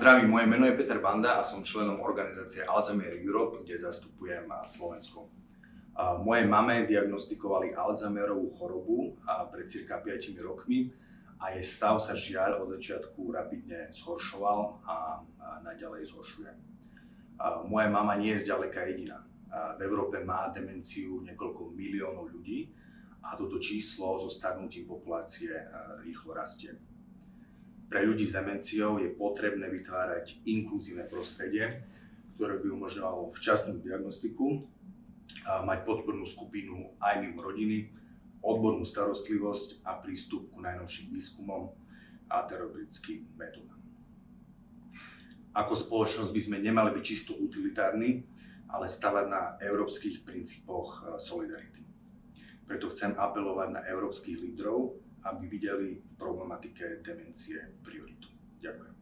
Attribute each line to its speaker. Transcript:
Speaker 1: Zdravím, moje meno je Peter Banda a som členom organizácie Alzheimer Europe, kde zastupujem Slovensko. Mojej mame diagnostikovali Alzheimerovú chorobu pred cirka 5 rokmi a jej stav sa žiaľ od začiatku rapidne zhoršoval a naďalej zhoršuje. Moja mama nie je zďaleka jediná. V Európe má demenciu niekoľko miliónov ľudí a toto číslo so starnutím populácie rýchlo rastie. Pre ľudí s demenciou je potrebné vytvárať inkluzívne prostredie, ktoré by umožňovalo včasnú diagnostiku, mať podpornú skupinu aj mimo rodiny, odbornú starostlivosť a prístup ku najnovším výskumom a terapeutickým metódam. Ako spoločnosť by sme nemali byť čisto utilitárni, ale stavať na európskych princípoch solidarity. Preto chcem apelovať na európskych lídrov, aby videli v problematike demencie prioritu. Ďakujem.